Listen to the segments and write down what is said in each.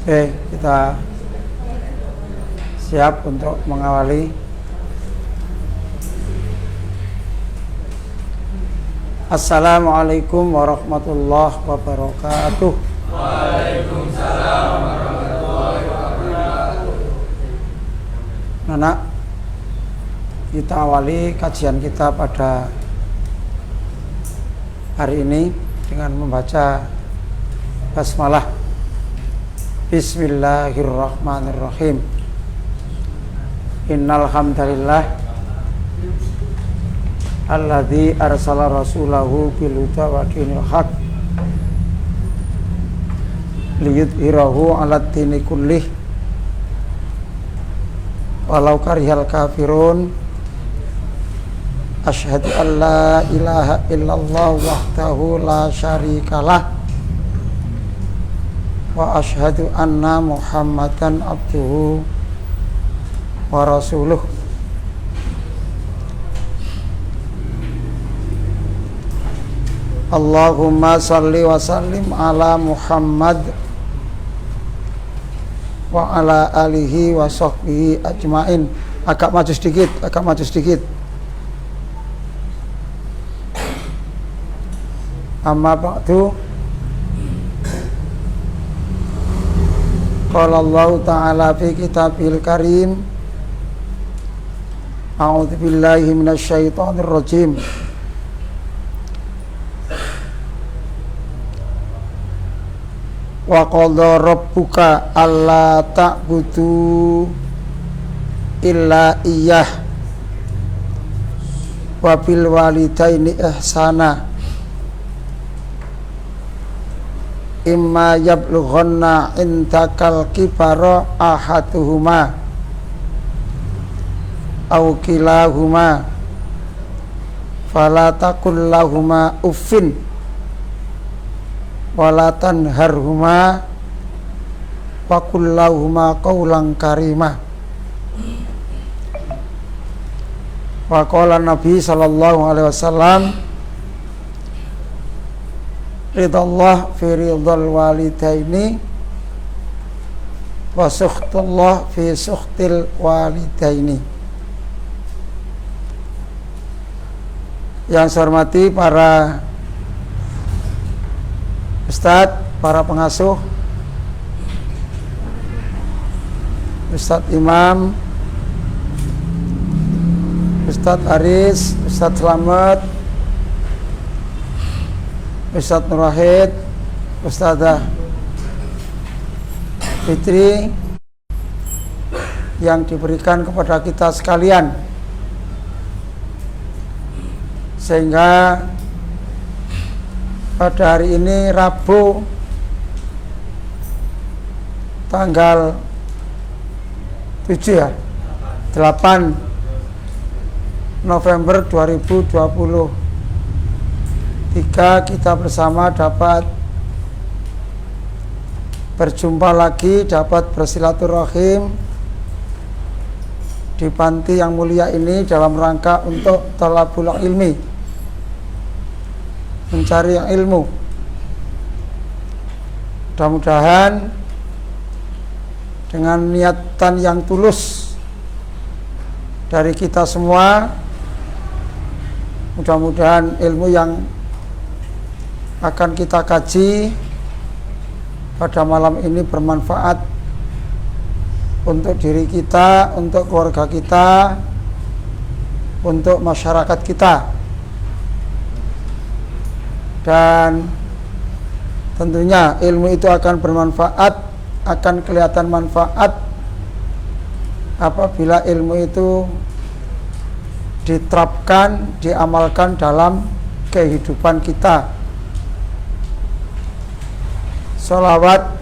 Oke, kita siap untuk mengawali. Assalamualaikum warahmatullahi wabarakatuh. Waalaikumsalam warahmatullahi wabarakatuh. Anak, kita awali kajian kita pada hari ini dengan membaca basmalah. Bismillahirrahmanirrahim. Innal hamdalillah alladzi arsala rasulahu bil huda wa dinil haq liyudhhirahu 'alad dini kullih walau karihal kafirun. Asyhadu an la ilaha illallah wahdahu la syarikalah wa asyhadu anna Muhammadan abduhu wa rasuluh. Allahumma salli wa sallim ala Muhammad wa ala alihi wa sahbihi ajmain. Agak maju sedikit. Amma ba'du. Qala Allah Ta'ala fi kitabil karim. A'udzu billahi minasy syaithanir rajim. Wa qadha rabbuka alla ta'budu illa iyyah wa bil walidaini ihsana imma yablughanna indakal kibara ahaduhuma aw kilahuma fala taqul lahuma uffin wala tanharhuma wa qul lahuma qawlan karima. Wa qala Nabi sallallahu alaihi wasallam, ridallah fi ridal walidaini wa sukhtullah fi sukhtil walidaini. Yang saya hormati para ustadz, para pengasuh, Ustadz Imam, Ustadz Aris, Ustadz Slamet, Ustadz Nur Wahid, Ustadzah Fitri yang diberikan kepada kita sekalian, sehingga pada hari ini Rabu tanggal 8 November 2023 kita bersama dapat berjumpa lagi, dapat bersilaturahim di panti yang mulia ini dalam rangka untuk thalabul ilmi, mencari ilmu. Mudah-mudahan dengan niatan yang tulus dari kita semua, mudah-mudahan ilmu yang akan kita kaji pada malam ini bermanfaat untuk diri kita, untuk keluarga kita, untuk masyarakat kita. Dan tentunya ilmu itu akan bermanfaat, akan kelihatan manfaat apabila ilmu itu diterapkan, diamalkan dalam kehidupan kita. Sholawat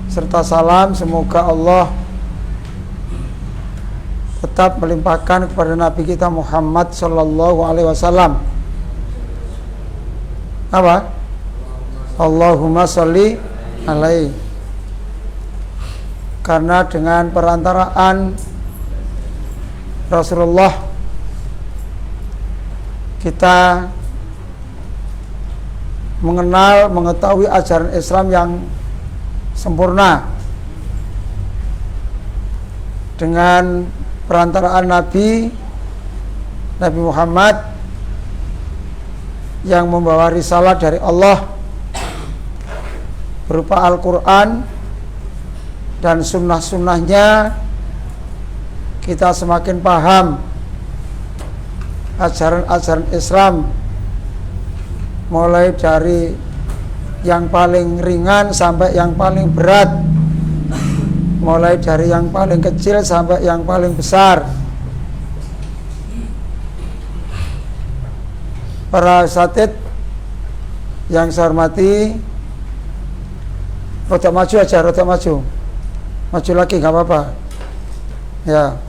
serta salam semoga Allah tetap melimpahkan kepada Nabi kita Muhammad sallallahu alaihi wasallam. Apa? Allahumma sholli alaihi. Karena dengan perantaraan Rasulullah kita mengetahui ajaran Islam yang sempurna dengan perantaraan Nabi Muhammad yang membawa risalah dari Allah berupa Al-Quran dan sunnah-sunnahnya. Kita semakin paham ajaran-ajaran Islam, mulai dari yang paling ringan sampai yang paling berat, mulai dari yang paling kecil sampai yang paling besar. Para asatid yang saya hormati, roda maju aja, roda maju lagi nggak apa-apa ya.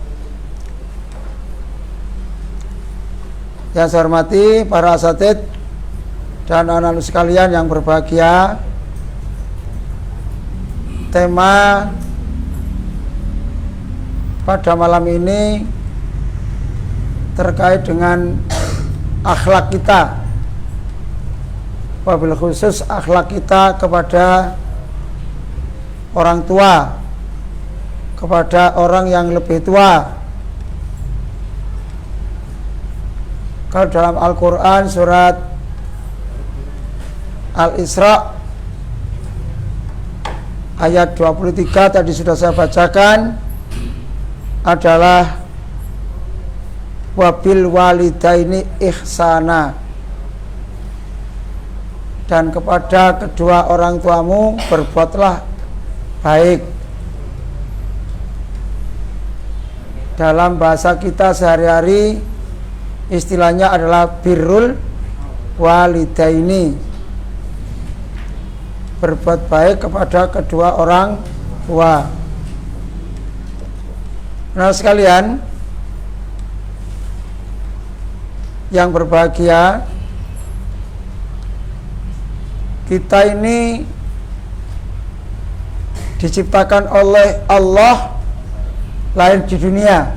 Yang saya hormati para asatid dan anak-anak sekalian yang berbahagia, tema pada malam ini terkait dengan akhlak kita, wabil khusus akhlak kita kepada orang tua, kepada orang yang lebih tua. Kalau dalam Al-Quran surat Al-Isra ayat 23 tadi sudah saya bacakan, adalah wabil walidaini ihsana, dan kepada kedua orang tuamu berbuatlah baik. Dalam bahasa kita sehari-hari istilahnya adalah birrul walidaini, berbuat baik kepada kedua orang tua. Nah sekalian yang berbahagia, kita ini diciptakan oleh Allah lahir di dunia,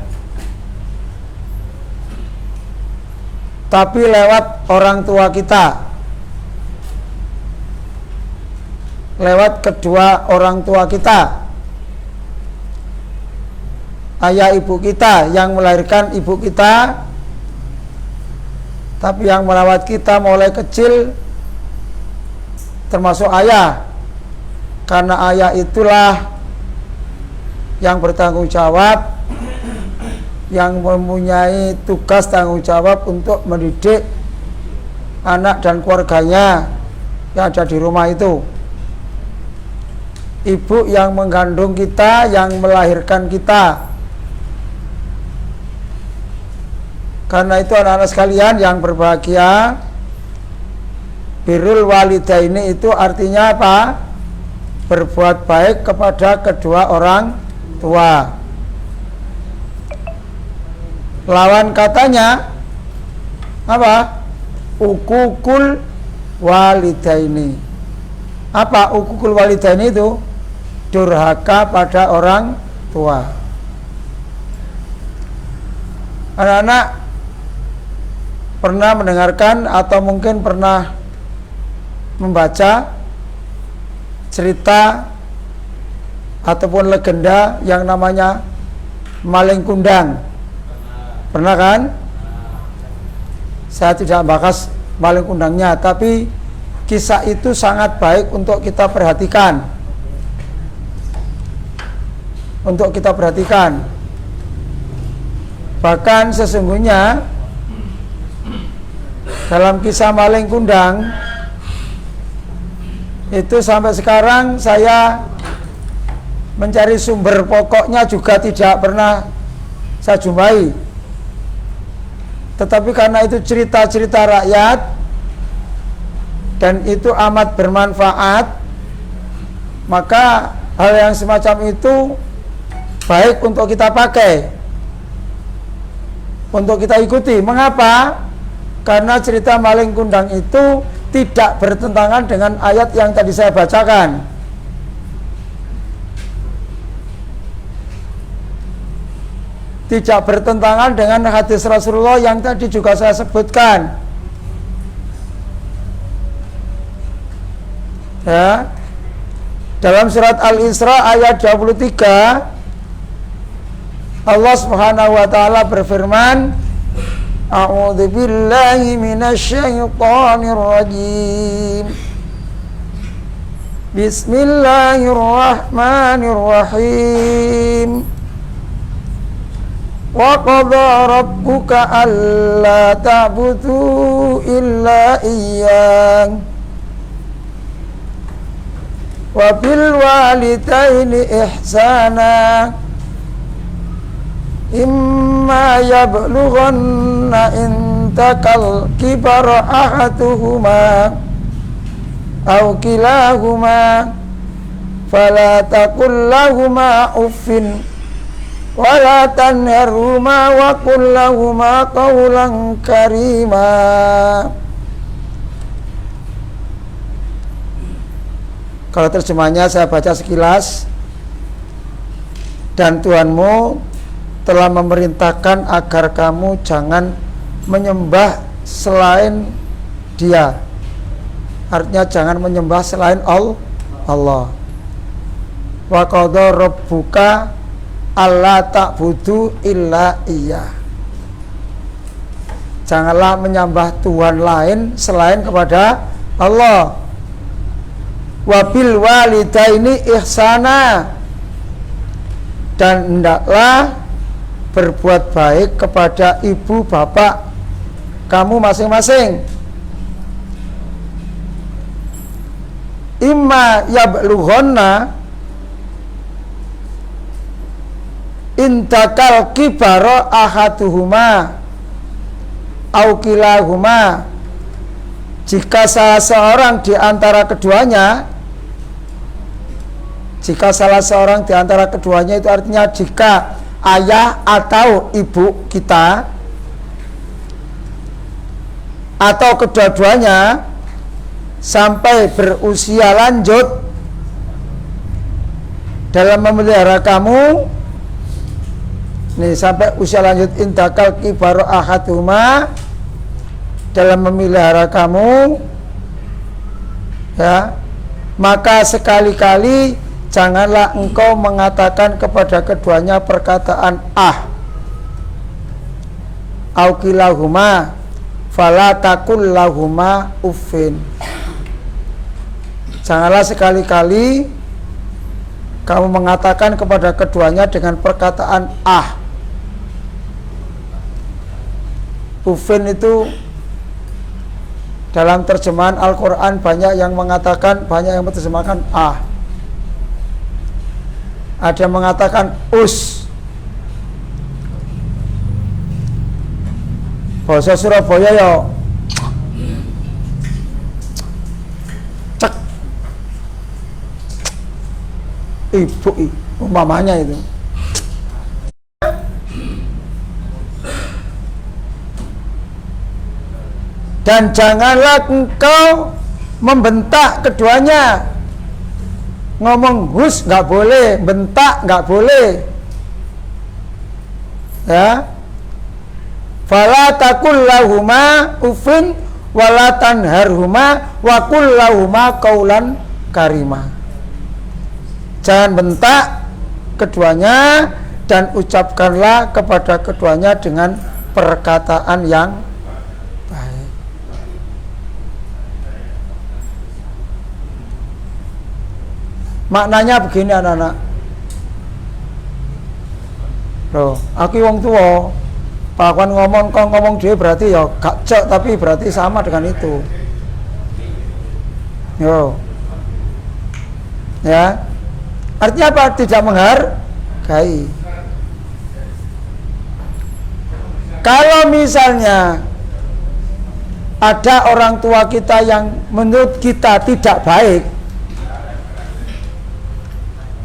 tapi lewat orang tua kita, lewat kedua orang tua kita, ayah ibu kita yang melahirkan ibu kita, tapi yang merawat kita mulai kecil termasuk ayah, karena ayah itulah yang bertanggung jawab, yang mempunyai tugas tanggung jawab untuk mendidik anak dan keluarganya yang ada di rumah itu. Ibu yang mengandung kita, yang melahirkan kita. Karena itu anak-anak sekalian yang berbahagia, birrul walidaini itu artinya apa? Berbuat baik kepada kedua orang tua. Lawan katanya apa? Ukukul walidaini. Apa ukukul walidaini itu? Durhaka pada orang tua. Anak-anak pernah mendengarkan atau mungkin pernah membaca cerita ataupun legenda yang namanya maling kundang? Pernah kan? Saya tidak bahas maling kundangnya, tapi kisah itu sangat baik untuk kita perhatikan. Untuk kita perhatikan. Bahkan sesungguhnya dalam kisah maling kundang itu sampai sekarang saya mencari sumber pokoknya juga tidak pernah saya jumpai. Tetapi karena itu cerita-cerita rakyat dan itu amat bermanfaat, maka hal yang semacam itu baik untuk kita pakai, untuk kita ikuti. Mengapa? Karena cerita maling kundang itu tidak bertentangan dengan ayat yang tadi saya bacakan. Tidak bertentangan dengan hadis Rasulullah yang tadi juga saya sebutkan. Ya. Dalam surat Al-Isra ayat 23 Allah Subhanahu wa taala berfirman, A'udzu billahi minasyaitonir rajim. Bismillahirrahmanirrahim. Wa qadha rabbuka alla ta'budu illa iyyah wa bil walidaini ihsana imma yablughanna indakal kibara ahaduhuma aw kilahuma fala taqul lahuma uffin wala tanharhuma wa qul lahuma qawlan karima. Kalau terjemahnya saya baca sekilas. Dan Tuhanmu telah memerintahkan agar kamu jangan menyembah selain Dia. Artinya jangan menyembah selain Allah. Wa qadha rabbuka alla ta'budu illa iyyah. Janganlah menyembah Tuhan lain selain kepada Allah. Wabil walidaini ihsana, dan hendaklah berbuat baik kepada ibu bapak kamu masing-masing. Imma yablughanna indakal kibara ahaduhuma au kilahuma, jika salah seorang di antara keduanya, jika salah seorang di antara keduanya itu artinya jika ayah atau ibu kita atau kedua-duanya sampai berusia lanjut dalam memelihara kamu, nih sampai usia lanjut indakal kibaru ahaduma, dalam memelihara kamu, ya, maka sekali-kali janganlah engkau mengatakan kepada keduanya perkataan au kilahuma fala taqul lahuma uffin. Janganlah sekali-kali kamu mengatakan kepada keduanya dengan perkataan uffin. Itu dalam terjemahan Al-Quran banyak yang mengatakan, banyak yang menerjemahkan ada yang mengatakan us. Bahasa Surabaya ya cek ibu umpamanya itu. Dan janganlah engkau membentak keduanya. Ngomong hus nggak boleh, bentak nggak boleh, ya. Fala taqul lahuma uffin wala tanharhuma wa qul lahuma qaulan karima. Jangan bentak keduanya dan ucapkanlah kepada keduanya dengan perkataan yang baik. Maknanya begini anak-anak. Loh, aku wong tua, pakuan ngomong kok ngomong dia berarti ya gak cek, tapi berarti sama dengan itu. Yo. Ya. Artinya apa? Tidak menghargai. Kalau misalnya ada orang tua kita yang menurut kita tidak baik,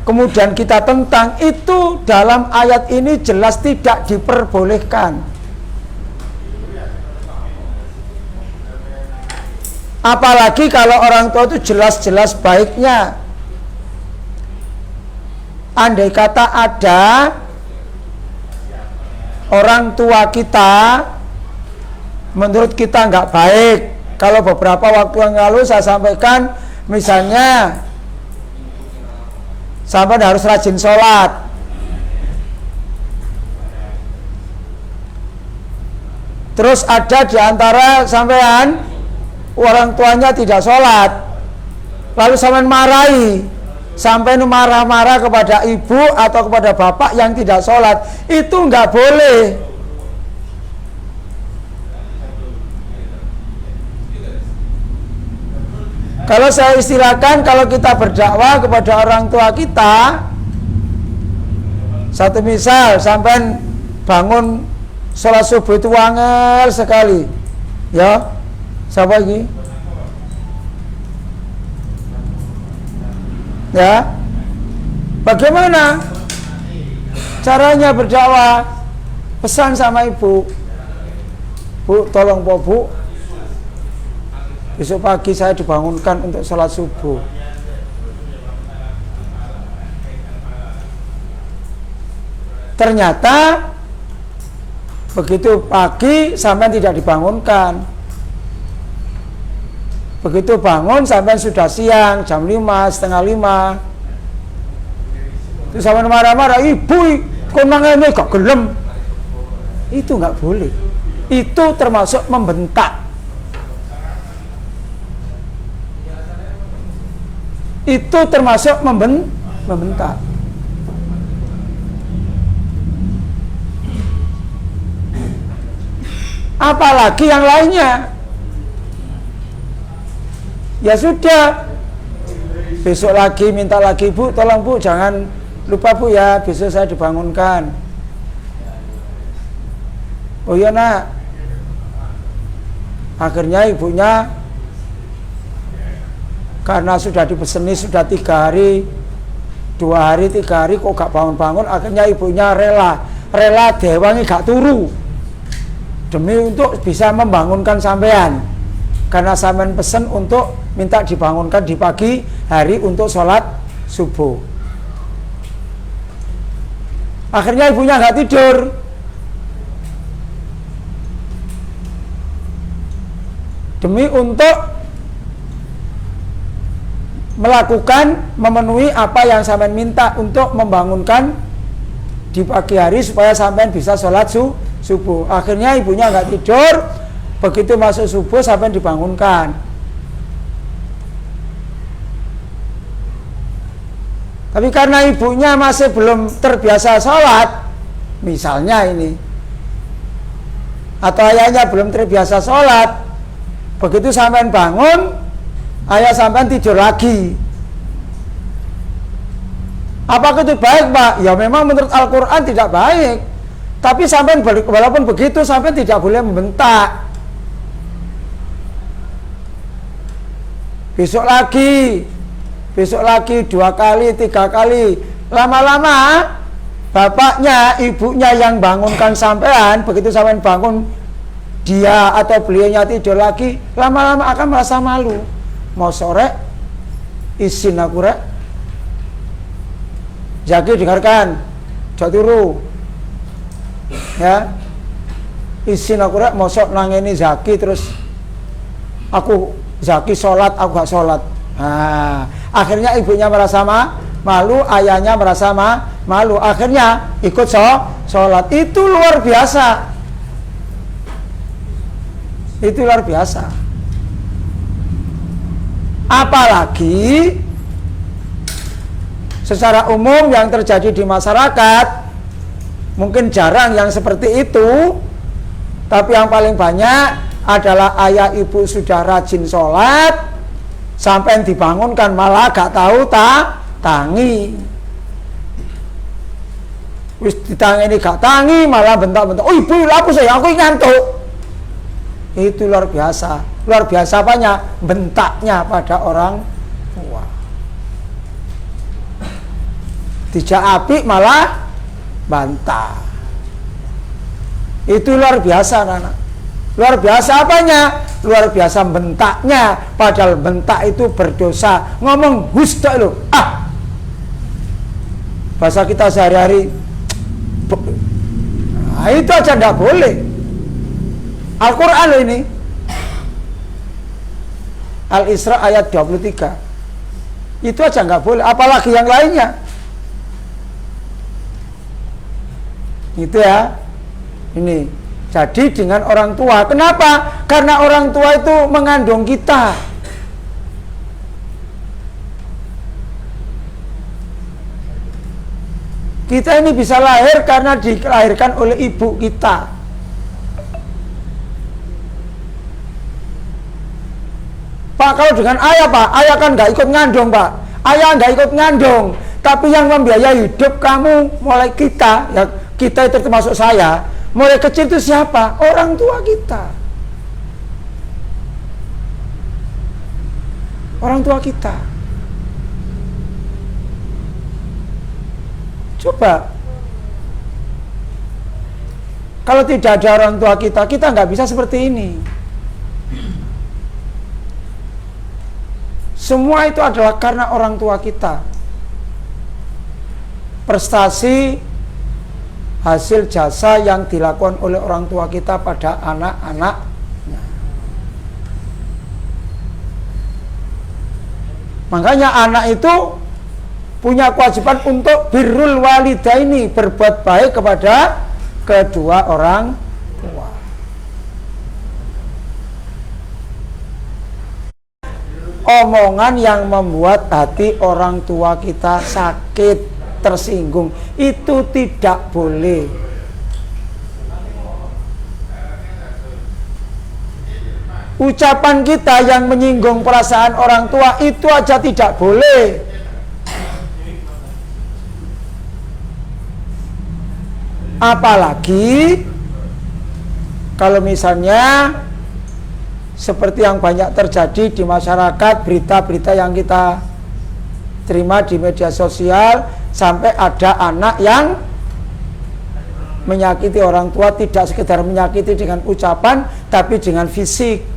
kemudian kita tentang, itu dalam ayat ini jelas tidak diperbolehkan. Apalagi kalau orang tua itu jelas-jelas baiknya. Andai kata ada orang tua kita menurut kita nggak baik, kalau beberapa waktu yang lalu saya sampaikan, misalnya sampean harus rajin sholat. Terus ada di antara sampean orang tuanya tidak sholat, lalu sampean marahi, sampean marah-marah kepada ibu atau kepada bapak yang tidak sholat, itu nggak boleh. Kalau saya istilahkan, kalau kita berdakwah kepada orang tua kita, satu misal sampean bangun sholat subuh itu angel sekali, ya, siapa lagi? Ya, bagaimana caranya berdakwah? Pesan sama ibu, Bu, tolong Bu, besok pagi saya dibangunkan untuk sholat subuh. Ternyata begitu pagi sampai tidak dibangunkan. Begitu bangun sampai sudah siang, jam 5, setengah 5. Terus sampai marah-marah, ibu kok nangene gak gelem. Itu nggak boleh. Itu termasuk membentak. Itu termasuk membentak. Apalagi yang lainnya. Ya sudah, besok lagi minta lagi, Bu, tolong Bu, jangan lupa Bu ya, besok saya dibangunkan. Oh iya nak. Akhirnya ibunya, karena sudah dipeseni sudah 3 hari, 2 hari, 3 hari kok gak bangun-bangun, akhirnya ibunya rela dewangi gak turu demi untuk bisa membangunkan sampean, karena sampean pesen untuk minta dibangunkan di pagi hari untuk sholat subuh. Akhirnya ibunya gak tidur, demi untuk melakukan, memenuhi apa yang sampean minta untuk membangunkan di pagi hari supaya sampean bisa sholat subuh. Akhirnya ibunya nggak tidur, begitu masuk subuh sampean dibangunkan. Tapi karena ibunya masih belum terbiasa sholat, misalnya ini, atau ayahnya belum terbiasa sholat, begitu sampean bangun, ayah sampean tidur lagi. Apakah itu baik, Pak? Ya memang menurut Al-Quran tidak baik. Tapi sampean walaupun begitu, sampean tidak boleh membentak. Besok lagi 2 kali, 3 kali. Lama-lama bapaknya, ibunya yang bangunkan sampean, begitu sampean bangun, dia atau beliaunya tidur lagi, lama-lama akan merasa malu. Mau sore isin aku rek, jadi dengarkan, jatuh turu ya, isin aku rek, mosok nangeni Zaki terus aku Zaki sholat, aku gak sholat. Nah, akhirnya ibunya merasa malu, ayahnya merasa malu, akhirnya ikut sholat. Itu luar biasa. Itu luar biasa. Apalagi secara umum yang terjadi di masyarakat, mungkin jarang yang seperti itu, tapi yang paling banyak adalah ayah ibu sudah rajin sholat, sampai dibangunkan malah gak tahu tangi. Wis ditangani gak tangi, malah bentak-bentak, oh ibu apa sih, aku ngantuk. Itu luar biasa. Luar biasa apanya? Bentaknya pada orang tua. Dijak api malah bantah. Itu luar biasa, anak. Luar biasa apanya? Luar biasa bentaknya. Padahal bentak itu berdosa. Ngomong hus tak lo. Bahasa kita sehari-hari. Nah, itu aja tidak boleh. Al-Quran loh ini, Al-Isra ayat 23. Itu aja nggak boleh, apalagi yang lainnya. Gitu ya. Ini. Jadi dengan orang tua. Kenapa? Karena orang tua itu mengandung kita. Kita ini bisa lahir karena dilahirkan oleh ibu kita. Pak, kalau dengan ayah, Pak, ayah kan nggak ikut ngandung, Pak. Ayah nggak ikut ngandung, tapi yang membiayai hidup kamu mulai kita, ya kita itu termasuk saya, mulai kecil itu siapa? Orang tua kita. Orang tua kita. Coba, kalau tidak ada orang tua kita, kita nggak bisa seperti ini. Semua itu adalah karena orang tua kita. Prestasi, hasil jasa yang dilakukan oleh orang tua kita pada anak-anaknya. Makanya anak itu punya kewajiban untuk birrul walidaini, berbuat baik kepada kedua orang tua. Omongan yang membuat hati orang tua kita sakit, tersinggung, itu tidak boleh. Ucapan kita yang menyinggung perasaan orang tua itu aja tidak boleh. Apalagi kalau misalnya seperti yang banyak terjadi di masyarakat, berita-berita yang kita terima di media sosial, sampai ada anak yang menyakiti orang tua, tidak sekedar menyakiti dengan ucapan, tapi dengan fisik.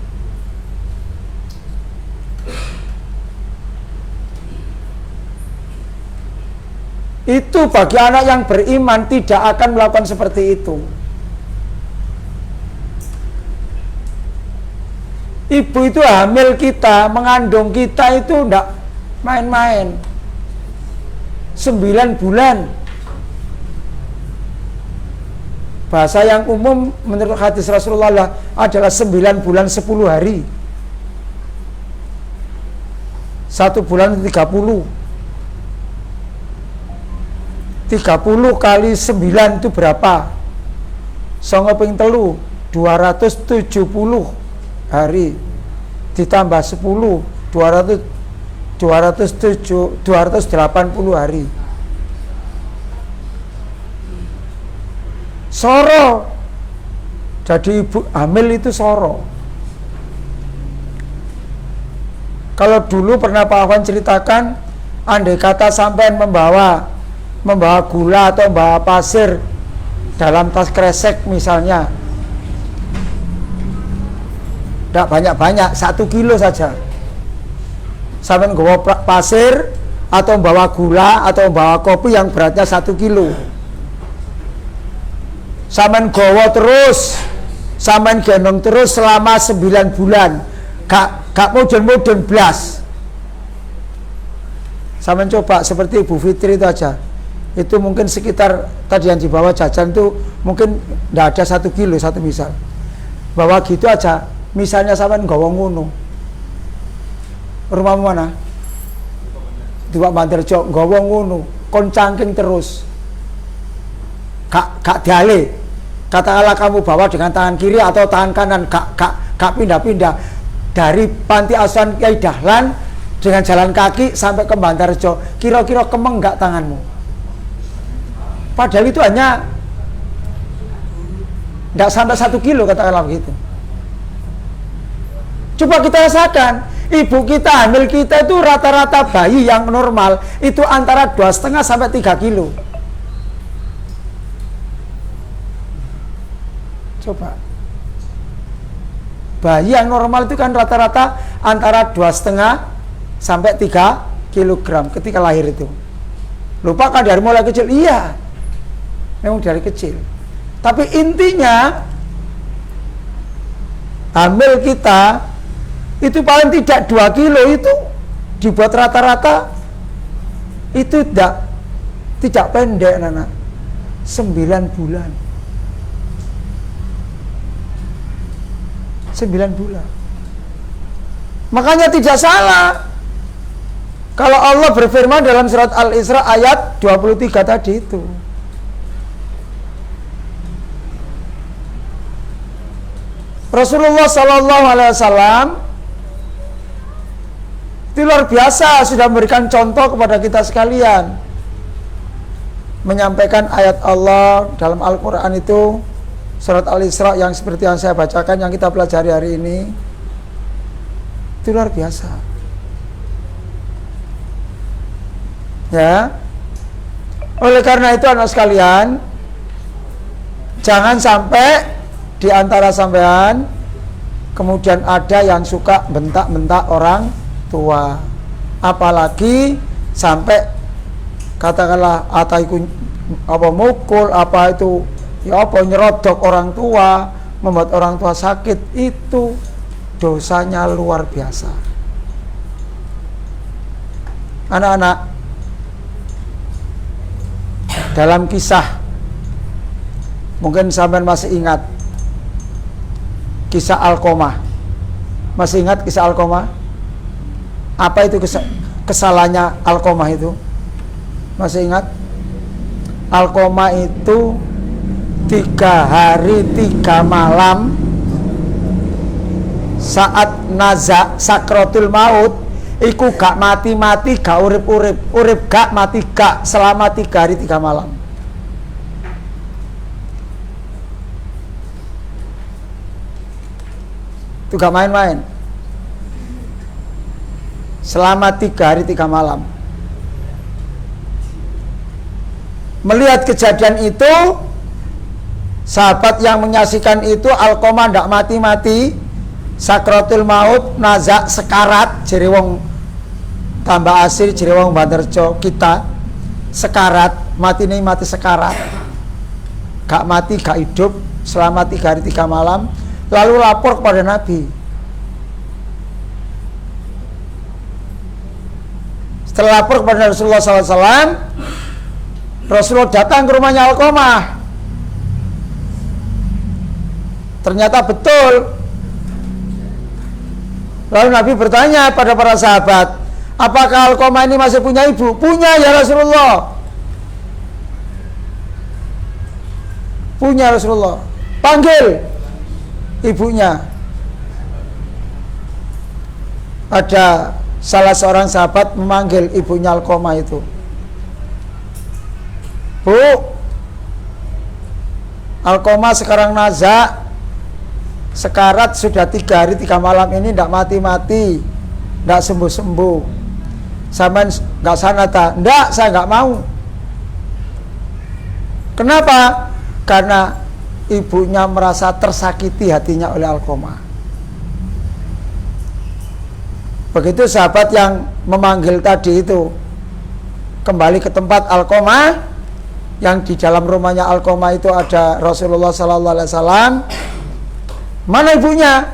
Itu bagi anak yang beriman tidak akan melakukan seperti itu. Ibu itu hamil kita, mengandung kita itu tidak main-main. 9 bulan. Bahasa yang umum menurut hadis Rasulullah adalah 9 bulan 10 hari. 1 bulan 30. 30 kali 9 itu berapa? 9 telu 270 hari ditambah 10 280 hari. Soro. Jadi ibu hamil itu soro. Kalau dulu pernah Pak Afwan ceritakan, andai kata sampai membawa gula atau membawa pasir dalam tas kresek misalnya, tidak banyak-banyak, 1 kilo saja. Sampai membawa pasir atau membawa gula atau membawa kopi yang beratnya 1 kilo. Sampai gowo terus, sampai gendong terus selama 9 bulan. Gak mudun-mudun blas. Sampai coba seperti Ibu Fitri itu aja. Itu mungkin sekitar tadi yang dibawa jajan itu mungkin tidak ada 1 kilo, satu misal. Bawa gitu aja, misalnya sampai nggawa ngono. Rumahmu mana? Di Pak Bandarjo, nggawa ngono, kon cangking terus. Gak diale. Katakanlah kamu bawa dengan tangan kiri atau tangan kanan, gak pindah-pindah dari panti asuhan Kyai Dahlan dengan jalan kaki sampai ke Bandarjo. Kira-kira kemeng gak tanganmu? Padahal itu hanya tidak sampai 1 kilo, katakanlah begitu. Coba kita rasakan, ibu kita, hamil kita itu rata-rata bayi yang normal itu antara 2,5 sampai 3 kilo. Coba, bayi yang normal itu kan rata-rata antara 2,5 sampai 3 kilogram ketika lahir itu. Lupa kan dari mulai kecil? Iya, memang dari kecil. Tapi intinya hamil kita itu paling tidak 2 kilo itu dibuat rata-rata itu tidak pendek, anak. 9 bulan. 9 bulan. Makanya tidak salah kalau Allah berfirman dalam surat Al-Isra ayat 23 tadi itu. Rasulullah Sallallahu Alaihi Wasallam itu luar biasa, sudah memberikan contoh kepada kita sekalian, menyampaikan ayat Allah dalam Al-Quran itu, surat Al-Isra yang seperti yang saya bacakan, yang kita pelajari hari ini, itu luar biasa. Ya, oleh karena itu anak sekalian, jangan sampai di antara sampean kemudian ada yang suka bentak-bentak orang tua, apalagi sampai katakanlah ataiku apa mukul apa itu ya apa nyerodok orang tua, membuat orang tua sakit, itu dosanya luar biasa. Anak-anak, dalam kisah mungkin sampean masih ingat kisah Alqomah. Masih ingat kisah Alqomah? Apa itu kesalahannya Alqomah itu? Masih ingat? Alqomah itu 3 hari 3 malam saat nazak sakratul maut, iku gak mati-mati, gak urip-urip, urip gak mati gak, selama 3 hari 3 malam. Itu gak main-main. Selama 3 hari 3 malam. Melihat kejadian itu, sahabat yang menyaksikan itu, Alqomah ndak mati-mati, sakratul maut, nazak sekarat, jere wong tambah asir, jere wong Bandarjo kita sekarat, mati nih mati sekarat, gak mati gak hidup selama 3 hari 3 malam. Lalu lapor kepada Nabi. Setelah lapor kepada Rasulullah SAW, Rasulullah datang ke rumahnya Alqomah. Ternyata betul. Lalu Nabi bertanya pada para sahabat, apakah Alqomah ini masih punya ibu? Punya ya Rasulullah. Punya Rasulullah. Panggil ibunya. Ada salah seorang sahabat memanggil ibunya Alqomah itu. Bu, Alqomah sekarang nazak, sekarat sudah 3 hari 3 malam ini, tidak mati-mati, tidak sembuh-sembuh. Sampean nggak sana tak? Ndak, saya nggak mau. Kenapa? Karena ibunya merasa tersakiti hatinya oleh Alqomah. Begitu sahabat yang memanggil tadi itu kembali ke tempat Alqomah, yang di dalam rumahnya Alqomah itu ada Rasulullah Sallallahu Alaihi Wasallam. Mana ibunya?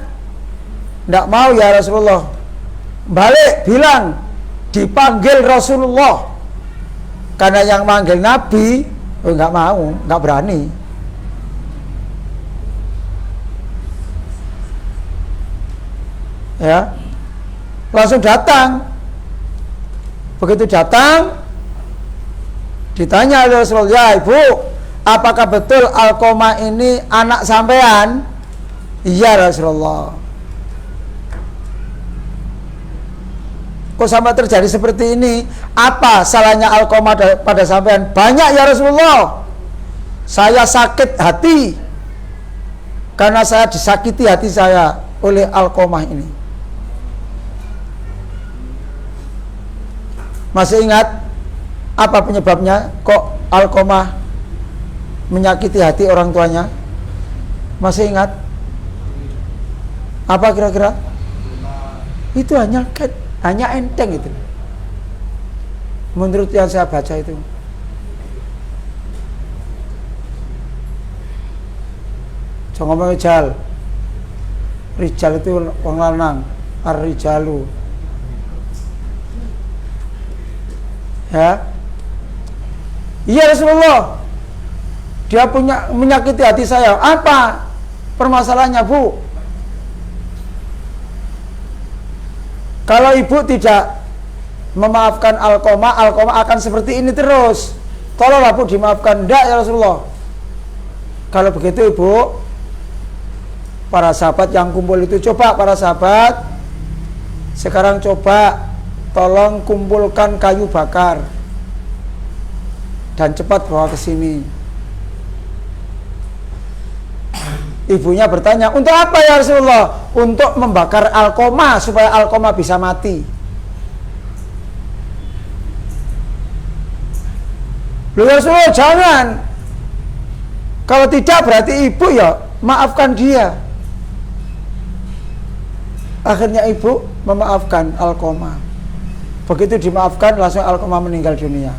Tidak mau ya Rasulullah. Balik bilang dipanggil Rasulullah. Karena yang manggil Nabi, nggak mau, nggak berani. Ya, langsung datang. Begitu datang, ditanya oleh Rasulullah, ya ibu, apakah betul Alqomah ini anak sampean? Iya Rasulullah. Kok sampai terjadi seperti ini? Apa salahnya Alqomah pada sampean? Banyak ya Rasulullah. Saya sakit hati karena saya disakiti hati saya oleh Alqomah ini. Masih ingat apa penyebabnya? Kok Alqomah menyakiti hati orang tuanya? Masih ingat? Apa kira-kira? Itu hanya enteng itu. Menurut yang saya baca itu. Jangan ngomong rijal. Rijal itu wong lanang, ar-rijalu. Ya. Iya Rasulullah. dia punya menyakiti hati saya. Apa permasalahannya, Bu? Kalau ibu tidak memaafkan Alqamah, Alqamah akan seperti ini terus. Tolonglah Bu dimaafkan. Enggak ya Rasulullah. Kalau begitu Ibu, para sahabat yang kumpul itu, coba para sahabat sekarang coba tolong kumpulkan kayu bakar dan cepat bawa ke sini. Ibunya bertanya, untuk apa ya Rasulullah? Untuk membakar Alqamah supaya Alqamah bisa mati. Loh ya Rasulullah, jangan. Kalau tidak berarti ibu ya maafkan dia. Akhirnya ibu memaafkan Alqamah. Begitu dimaafkan langsung Alqamah meninggal dunia.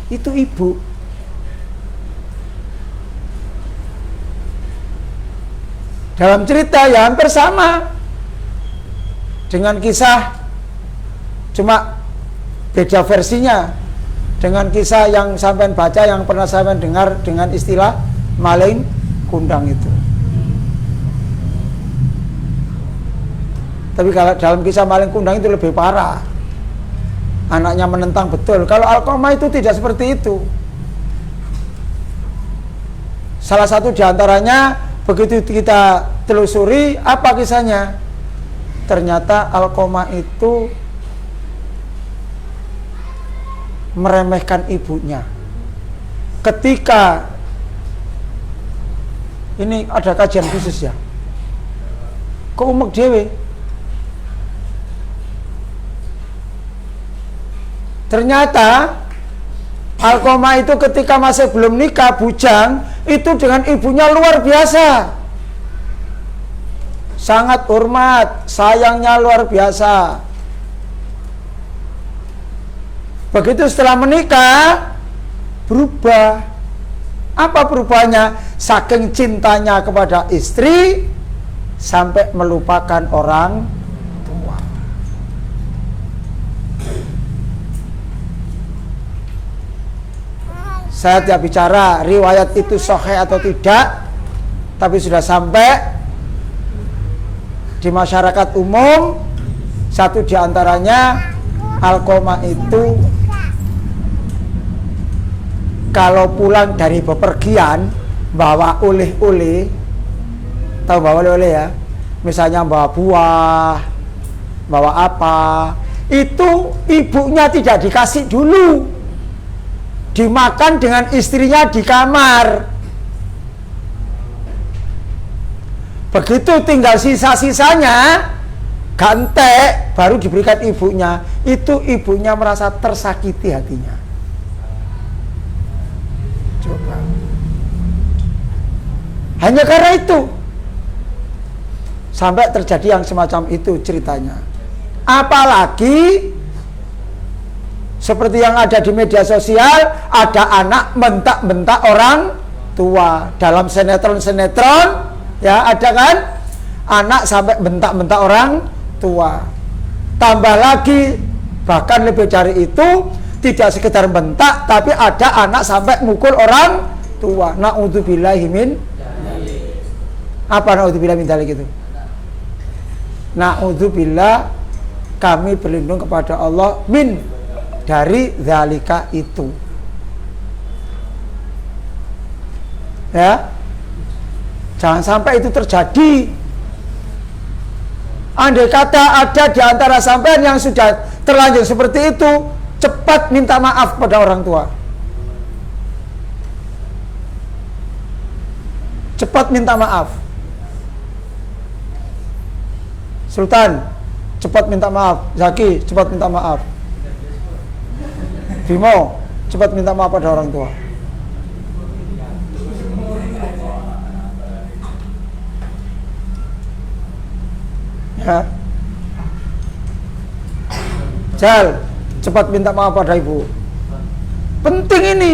Itu ibu. Dalam cerita ya hampir sama dengan kisah, cuma beda versinya dengan kisah yang sampean baca, yang pernah sampean dengar dengan istilah maling kundang itu. Tapi kalau dalam kisah maling kundang itu lebih parah. Anaknya menentang betul. Kalau Alqamah itu tidak seperti itu. Salah satu diantaranya, begitu kita telusuri, apa kisahnya? Ternyata Alqamah itu meremehkan ibunya. Ketika ini ada kajian khusus ya, kok umek dewe. Ternyata Alqamah itu ketika masih belum nikah, bujang, itu dengan ibunya luar biasa, sangat hormat, sayangnya luar biasa. Begitu setelah menikah, berubah. Apa perubahannya? Saking cintanya kepada istri sampai melupakan orang tua. Saya tidak bicara riwayat itu sahih atau tidak, tapi sudah sampai di masyarakat umum. Satu diantaranya, Alqamah itu kalau pulang dari bepergian bawa oleh-oleh, tahu bawa oleh-oleh ya, misalnya bawa buah, bawa apa, itu ibunya tidak dikasih dulu, dimakan dengan istrinya di kamar. Begitu tinggal sisa-sisanya, gantek, baru diberikan ibunya. Itu ibunya merasa tersakiti hatinya. Coba. Hanya karena itu sampai terjadi yang semacam itu ceritanya. Apalagi seperti yang ada di media sosial, ada anak bentak-bentak orang tua. Dalam sinetron-sinetron ya ada kan, anak sampai bentak-bentak orang tua. Tambah lagi, bahkan lebih dari itu, tidak sekedar bentak, tapi ada anak sampai mukul orang tua. Na'udzubillahi min. Apa na'udzubillah min dzalik itu? Na'udzubillah, kami berlindung kepada Allah min, dari dzalika itu. Ya, jangan sampai itu terjadi. Andai kata ada di antara sampean yang sudah terlanjur seperti itu, cepat minta maaf pada orang tua. Cepat minta maaf. Sultan, cepat minta maaf. Zaki, cepat minta maaf. Bimo, cepat minta maaf pada orang tua. Ya. Jal, cepat minta maaf pada ibu. Penting ini.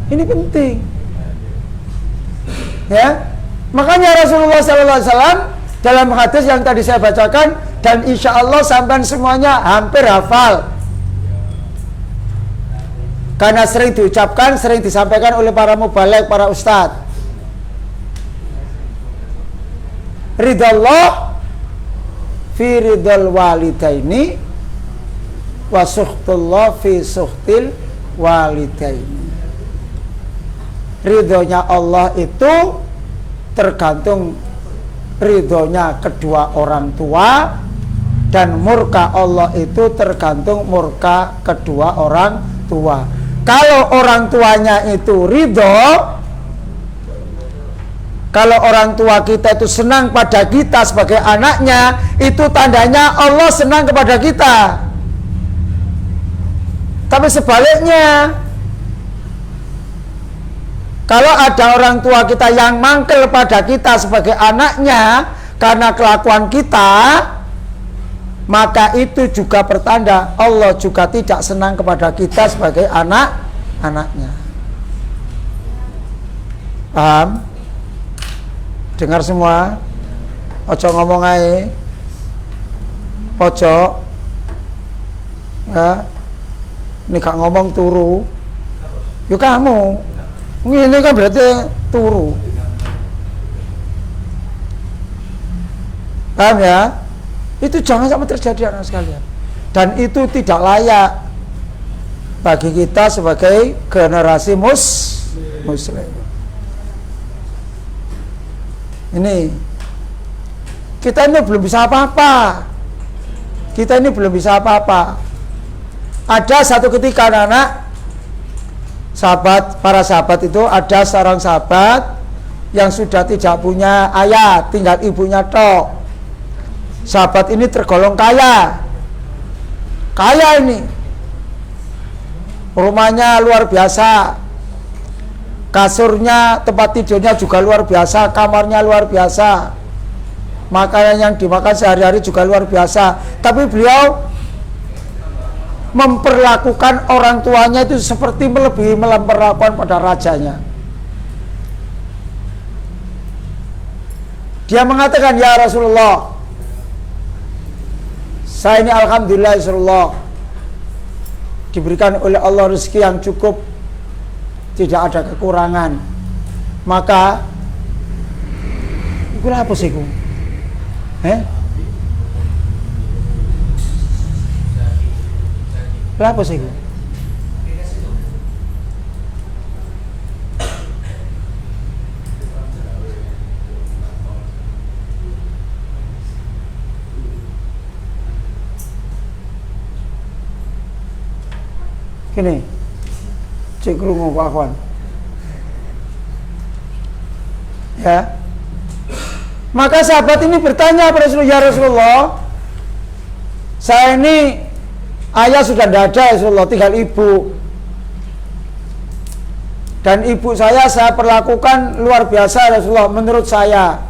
Ini penting. Ya. Makanya Rasulullah SAW dalam hadis yang tadi saya bacakan, dan insya Allah sampai semuanya hampir hafal. Karena sering diucapkan, sering disampaikan oleh para mubaligh, para ustadz. Ridallah fi ridal walidaini wa sukhtullah fi sukhtil walidaini. Ridhonya Allah itu tergantung ridhonya kedua orang tua, dan murka Allah itu tergantung murka kedua orang tua. Kalau orang tuanya itu ridho, kalau orang tua kita itu senang pada kita sebagai anaknya, itu tandanya Allah senang kepada kita. Tapi sebaliknya, kalau ada orang tua kita yang mangkel pada kita sebagai anaknya karena kelakuan kita, maka itu juga pertanda Allah juga tidak senang kepada kita sebagai anaknya. Paham? Dengar semua. Ojo ngomong ae. Pojok. Ya. Ini gak ngomong turu. Yuk kamu. Ini kan berarti turu. Paham ya? Itu jangan sampai terjadi anak sekalian. Dan itu tidak layak bagi kita sebagai generasi muslim. Ini kita ini belum bisa apa-apa. Kita ini belum bisa apa-apa. Ada satu ketika anak-anak para sahabat itu, ada seorang sahabat yang sudah tidak punya ayah, tinggal ibunya tok. Sahabat ini tergolong kaya ini, rumahnya luar biasa, kasurnya, tempat tidurnya juga luar biasa, kamarnya luar biasa, makanan yang dimakan sehari-hari juga luar biasa. Tapi beliau memperlakukan orang tuanya itu seperti melebihi memperlakukan pada rajanya. Dia mengatakan, ya Rasulullah, saya ini alhamdulillah ya Rasulullah, diberikan oleh Allah rezeki yang cukup, tidak ada kekurangan. Maka iku apa sih ku? Apa sih ku? Gini, cek krungu Pak Afwan. Ya. Maka sahabat ini bertanya pada Rasulullah, ya Rasulullah, saya ini ayah sudah tidak ada ya Rasulullah, tinggal ibu. Dan ibu saya perlakukan luar biasa Rasulullah menurut saya.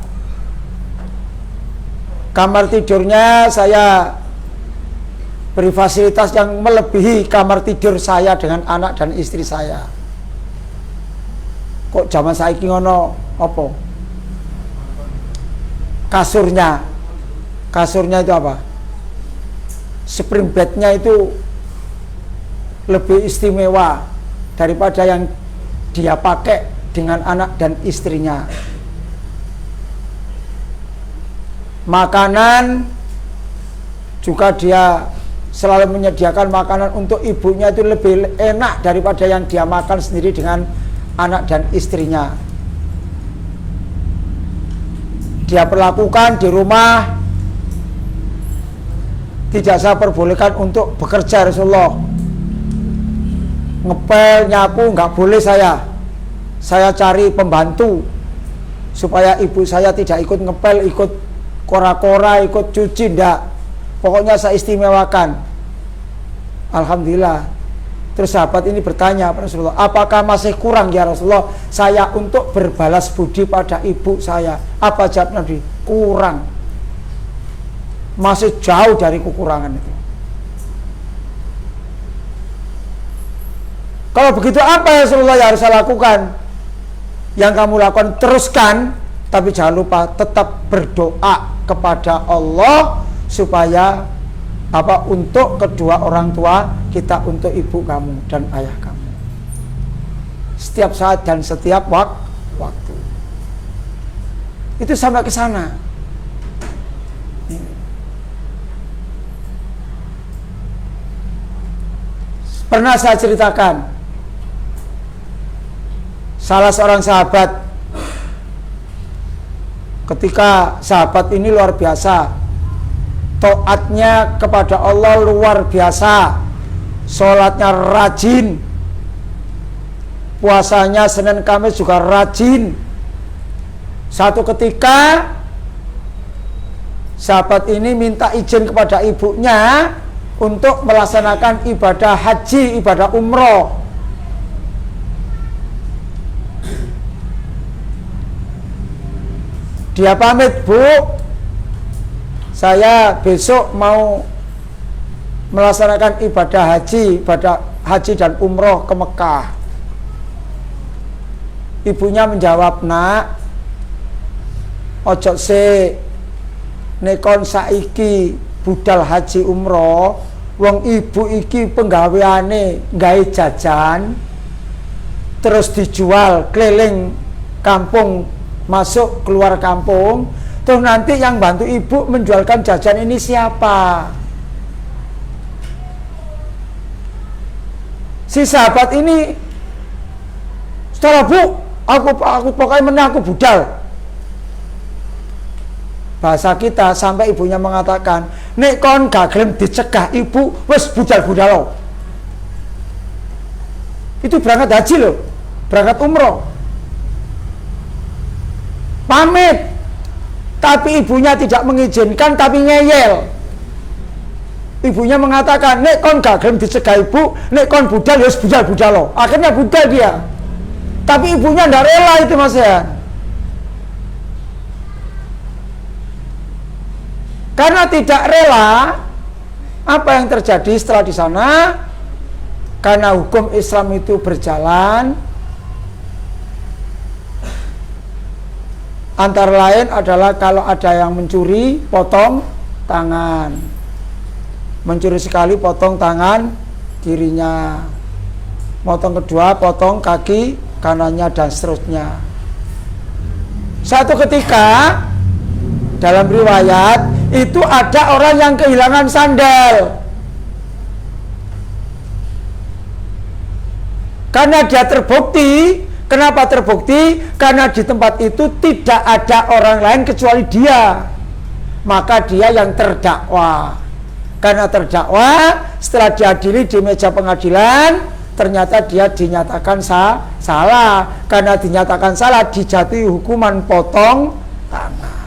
Kamar tidurnya saya beri fasilitas yang melebihi kamar tidur saya dengan anak dan istri saya. Kok zaman saiki ngono apa? Kasurnya itu apa? Spring bednya itu lebih istimewa daripada yang dia pakai dengan anak dan istrinya. Makanan juga dia selalu menyediakan makanan untuk ibunya itu lebih enak daripada yang dia makan sendiri dengan anak dan istrinya. Dia perlakukan di rumah, tidak saya perbolehkan untuk bekerja Rasulullah. Ngepel, nyapu, nggak boleh saya cari pembantu supaya ibu saya tidak ikut ngepel, ikut kora-kora, ikut cuci, ndak. Pokoknya saya istimewakan. Alhamdulillah. Terus sahabat ini bertanya pada Rasulullah, apakah masih kurang ya Rasulullah saya untuk berbalas budi pada ibu saya? Apa jawab Nabi? Kurang. Masih jauh dari kekurangan itu. Kalau begitu apa ya Rasulullah yang harus saya lakukan? Yang kamu lakukan teruskan, tapi jangan lupa tetap berdoa kepada Allah supaya untuk kedua orang tua kita, untuk ibu kamu dan ayah kamu. setiap saat dan setiap waktu. Itu sampai ke sana. Pernah saya ceritakan, salah seorang sahabat, ketika sahabat ini luar biasa, taatnya kepada Allah luar biasa, sholatnya rajin, puasanya Senin Kamis juga rajin. Satu ketika sahabat ini minta izin kepada ibunya untuk melaksanakan ibadah haji, ibadah umroh. Dia pamit, Bu, saya besok mau melaksanakan ibadah haji dan umroh ke Mekah. Ibunya menjawab, Nak, ojo se nekon saiki budal haji umroh, wong ibu iki penggaweane gawe jajan terus dijual keliling kampung, masuk keluar kampung, terus nanti yang bantu ibu menjualkan jajan ini siapa? Si sahabat ini, setelah Bu, aku pokoknya menang, aku budal. Bahasa kita sampai ibunya mengatakan, nek kon gak gelem dicegah ibu, wes budal-budal. Itu berangkat haji loh, berangkat umroh, pamit, tapi ibunya tidak mengizinkan, tapi ngeyel. Ibunya mengatakan, nek kon gak gelem dicegah ibu, nek kon budal, wes budal-budal. Akhirnya budal dia, tapi ibunya ndak rela itu, Mas ya. Karena tidak rela, apa yang terjadi setelah di sana? Karena hukum Islam itu berjalan, antara lain adalah kalau ada yang mencuri, potong tangan. Mencuri sekali, potong tangan kirinya. Potong kedua, potong kaki kanannya, dan seterusnya. Satu ketika, dalam riwayat, itu ada orang yang kehilangan sandal. Karena dia terbukti. Kenapa terbukti? Karena di tempat itu tidak ada orang lain kecuali dia. Maka dia yang terdakwa. Karena terdakwa, setelah diadili di meja pengadilan, ternyata dia dinyatakan salah. Karena dinyatakan salah, dijatuhi hukuman potong tangan.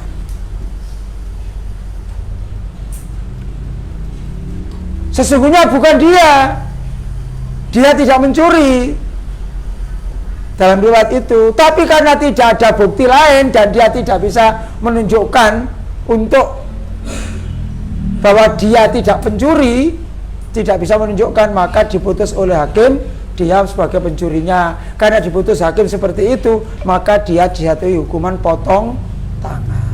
Sesungguhnya bukan dia tidak mencuri dalam riwayat itu, tapi karena tidak ada bukti lain dan dia tidak bisa menunjukkan untuk bahwa dia tidak pencuri, tidak bisa menunjukkan, maka diputus oleh hakim dia sebagai pencurinya. Karena diputus hakim seperti itu, maka dia dijatuhi hukuman potong tangan.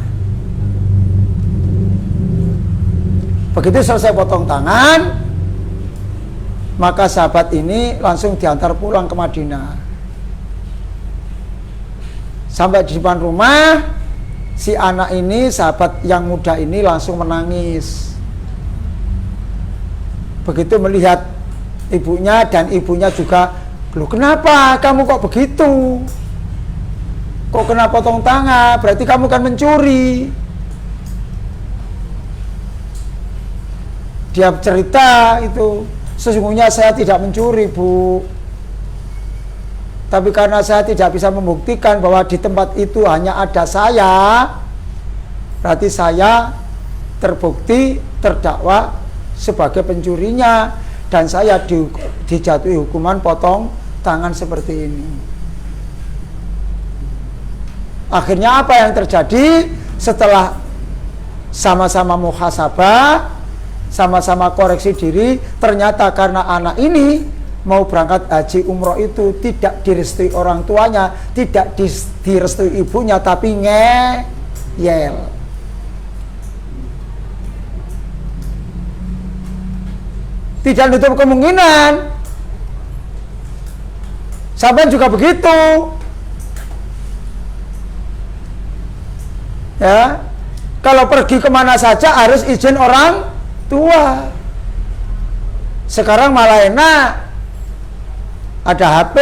Begitu selesai potong tangan, maka sahabat ini langsung diantar pulang ke Madinah. Sampai di depan rumah, si anak ini, sahabat yang muda ini langsung menangis. Begitu melihat ibunya, dan ibunya juga, loh kenapa kamu kok begitu? Kok kena potong tangan? Berarti kamu kan mencuri. Dia cerita itu, sesungguhnya saya tidak mencuri, Bu. Tapi karena saya tidak bisa membuktikan bahwa di tempat itu hanya ada saya, berarti saya terbukti terdakwa sebagai pencurinya, dan saya dijatuhi hukuman potong tangan seperti ini. Akhirnya apa yang terjadi? Setelah sama-sama muhasabah, sama-sama koreksi diri, ternyata karena anak ini mau berangkat haji umroh itu tidak direstui orang tuanya, tidak direstui ibunya, tapi ngeyel. Tidak menutup kemungkinan Sampean juga begitu. Ya, kalau pergi kemana saja harus izin orang tua. Sekarang malah enak, ada HP.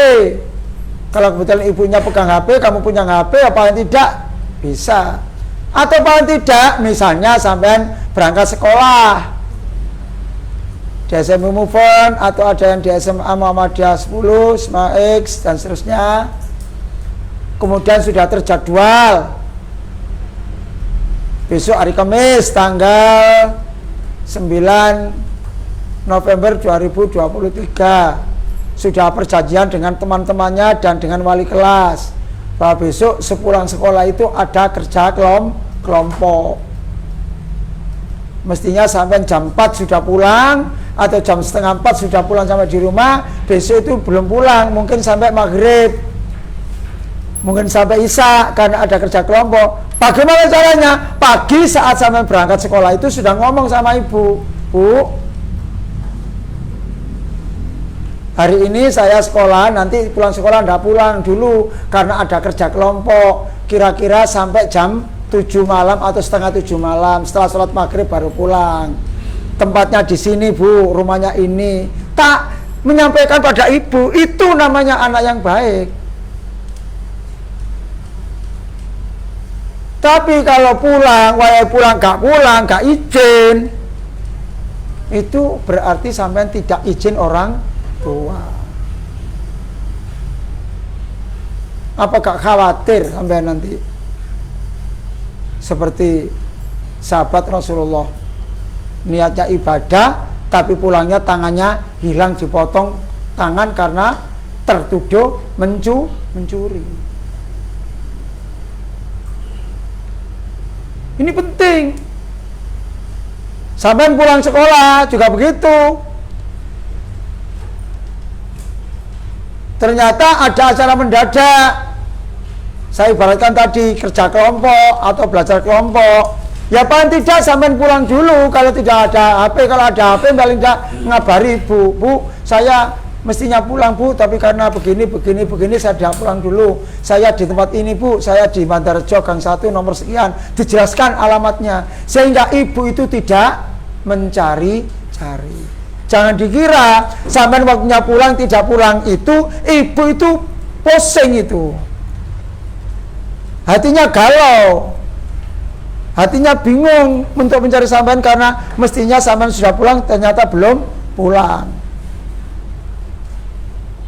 Kalau kebetulan ibunya pegang HP, kamu punya HP, apa yang tidak bisa. Atau paling tidak, misalnya sampean berangkat sekolah di SMA Mufon, atau ada yang di SMA Muhammadiyah 10, SMA X, dan seterusnya. Kemudian sudah terjadwal besok hari Kamis tanggal 9 November 2023 sudah perjanjian dengan teman-temannya dan dengan wali kelas bahwa besok sepulang sekolah itu ada kerja kelompok. Mestinya sampai jam 4 sudah pulang atau jam setengah 4 sudah pulang sampai di rumah. Besok itu belum pulang, mungkin sampai maghrib, mungkin sampai isya karena ada kerja kelompok. Bagaimana caranya? Pagi saat sampai berangkat sekolah itu sudah ngomong sama ibu, Bu, hari ini saya sekolah, nanti pulang sekolah ndak pulang dulu karena ada kerja kelompok. Kira-kira sampai jam 7 malam atau setengah 7 malam, setelah sholat maghrib baru pulang. Tempatnya di sini, Bu, rumahnya ini. Tak menyampaikan pada ibu, itu namanya anak yang baik. Tapi kalau pulang, wayai pulang, gak izin, itu berarti sampean tidak izin orang tua. Apa gak khawatir sampean nanti seperti sahabat Rasulullah, niatnya ibadah tapi pulangnya tangannya hilang, dipotong tangan karena tertuduh mencuri. Ini penting. Sampai pulang sekolah juga begitu. Ternyata ada acara mendadak. Saya ibaratkan tadi kerja kelompok atau belajar kelompok. Ya paling tidak sampai pulang dulu. Kalau tidak ada HP, kalau ada HP paling tidak ngabari ibu, Bu, saya mestinya pulang, Bu, tapi karena begini saya tidak pulang dulu. Saya di tempat ini, Bu, saya di Bandarjo Gang 1 nomor sekian, dijelaskan alamatnya sehingga ibu itu tidak mencari-cari. Jangan dikira sampai waktunya pulang tidak pulang itu ibu itu pusing, itu hatinya galau, hatinya bingung untuk mencari sampean karena mestinya sampean sudah pulang ternyata belum pulang.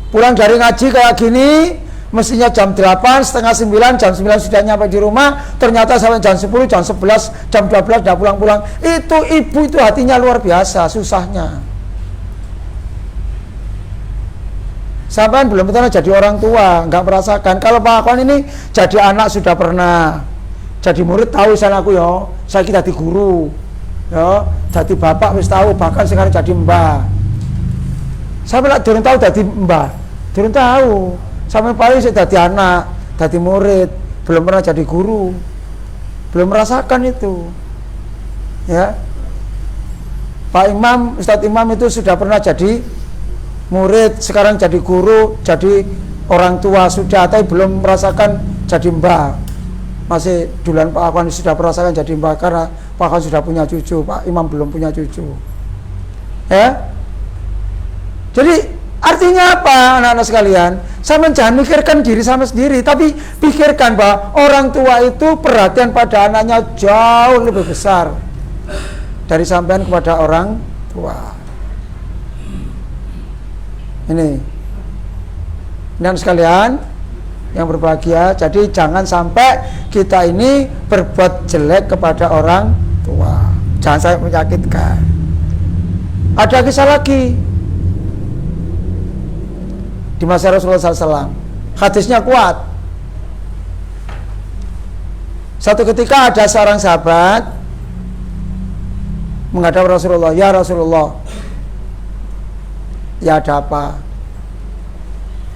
Pulang dari ngaji kayak gini, mestinya jam 8, setengah 9, jam 9 sudah nyampe di rumah, ternyata sampai jam 10, jam 11, jam 12 udah pulang-pulang. Itu ibu itu hatinya luar biasa, susahnya. Sampai belum pernah jadi orang tua, nggak merasakan. Kalau Pak Akwan ini jadi anak sudah pernah, jadi murid tahu sana aku ya, saya kita di guru, ya, jadi bapak wis tahu, bahkan sekarang jadi mbah. Saya bilang turun tahu jadi mbah, turun tahu. Sampai paling saya jadi anak, jadi murid, belum pernah jadi guru, belum merasakan itu. Ya, Pak Imam, Ustadz Imam itu sudah pernah jadi murid, sekarang jadi guru, jadi orang tua sudah, tapi belum merasakan jadi mbah. Masih duluan Pak Akwan sudah merasakan jadi mbah karena Pak Akwan sudah punya cucu, Pak Imam belum punya cucu. Ya. Jadi artinya apa, anak-anak sekalian? Sama jangan mikirkan diri sama sendiri, tapi pikirkan bahwa orang tua itu perhatian pada anaknya jauh lebih besar dari sampean kepada orang tua. Ini dan sekalian yang berbahagia, jadi jangan sampai kita ini berbuat jelek kepada orang tua, jangan sampai menyakitkan. Ada kisah lagi di masa Rasulullah SAW, hadisnya kuat. Satu ketika ada seorang sahabat menghadap Rasulullah, ya Rasulullah, ya ada apa?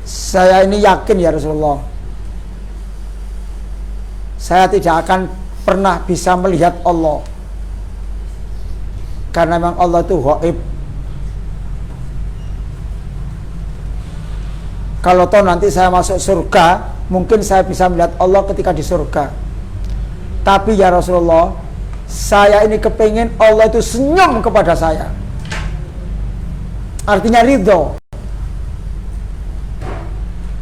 Saya ini yakin ya Rasulullah, saya tidak akan pernah bisa melihat Allah karena memang Allah itu ghaib. Kalau toh nanti saya masuk surga, mungkin saya bisa melihat Allah ketika di surga. Tapi ya Rasulullah, saya ini kepingin Allah itu senyum kepada saya. Artinya ridho.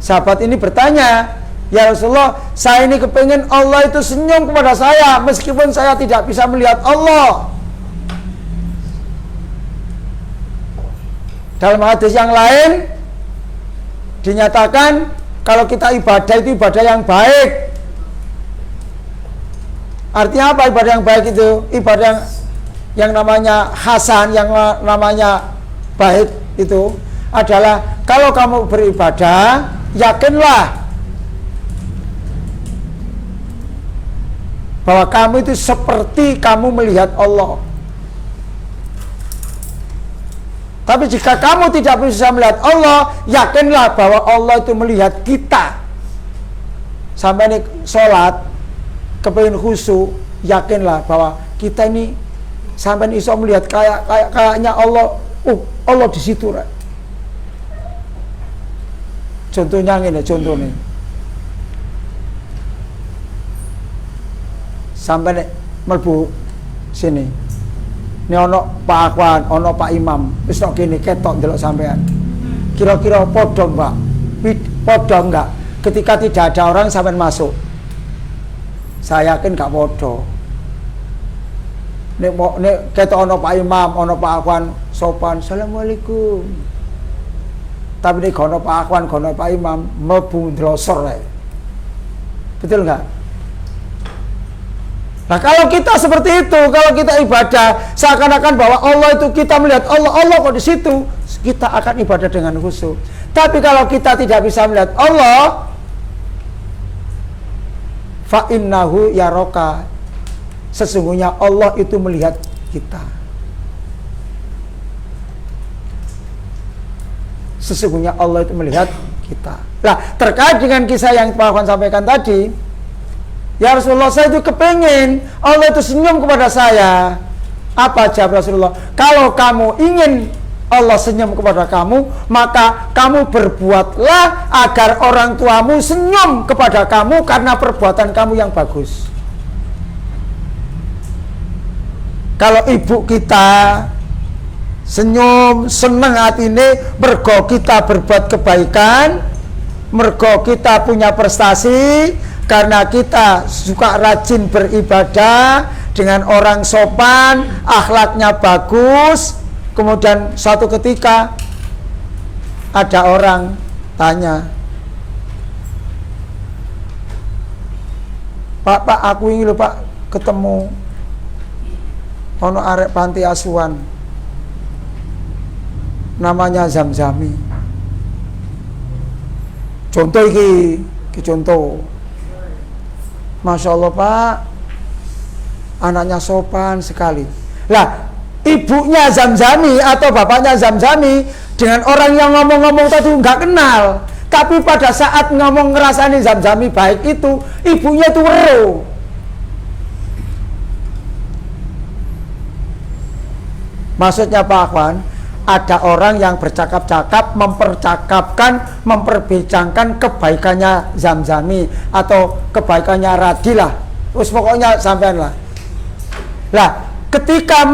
Sahabat ini bertanya, ya Rasulullah, saya ini kepingin Allah itu senyum kepada saya, meskipun saya tidak bisa melihat Allah. Dalam hadis yang lain dinyatakan kalau kita ibadah itu ibadah yang baik. Artinya apa ibadah yang baik itu? Ibadah yang namanya hasan, yang namanya baik itu adalah kalau kamu beribadah, yakinlah bahwa kamu itu seperti kamu melihat Allah. Tapi jika kamu tidak bisa melihat Allah, yakinlah bahwa Allah itu melihat kita. Sampai ini sholat, kepingin khusyuk, yakinlah bahwa kita ini sampai iso melihat kayaknya Allah. Allah di situ. Contohnya ini, contohnya. Sampai melbu sini. Ini ono Pak Akwan, ono Pak Imam, wis tok kene ketok ndelok sampean. Kira-kira podo Mbak? Podo enggak? Ketika tidak ada orang sampean masuk. Saya yakin enggak podo. Nek ketok ono Pak Imam, ono Pak Akwan sopan, "Assalamualaikum." Tapi nek ono Pak Akwan, ono Pak Imam, mlebu ndlosor ae. Betul enggak? Nah kalau kita seperti itu, kalau kita ibadah seakan-akan bahwa Allah itu kita melihat Allah kok di situ, kita akan ibadah dengan khusyuk. Tapi kalau kita tidak bisa melihat Allah, fa innahu yaraka, sesungguhnya Allah itu melihat kita. Sesungguhnya Allah itu melihat kita. Nah terkait dengan kisah yang Pak Afwan sampaikan tadi, ya Rasulullah, saya itu kepengen Allah itu senyum kepada saya. Apa jawab Rasulullah? Kalau kamu ingin Allah senyum kepada kamu, maka kamu berbuatlah agar orang tuamu senyum kepada kamu karena perbuatan kamu yang bagus. Kalau ibu kita senyum, seneng hati ini, mergo kita berbuat kebaikan, mergo kita punya prestasi, karena kita suka rajin beribadah dengan orang sopan, akhlaknya bagus. Kemudian suatu ketika ada orang tanya, Pak, aku ingin lho Pak ketemu ono arek panti asuhan namanya Zamzami. Contoh iki contoh. Masya Allah Pak, anaknya sopan sekali. Lah, ibunya Zamzami atau bapaknya Zamzami dengan orang yang ngomong-ngomong tadi nggak kenal, tapi pada saat ngomong ngerasani Zamzami baik itu, ibunya itu weruh. Maksudnya Pak Afwan, ada orang yang bercakap-cakap, memperbincangkan kebaikannya Zamzami atau kebaikannya Radi lah. Terus pokoknya sampean lah. Lah, ketika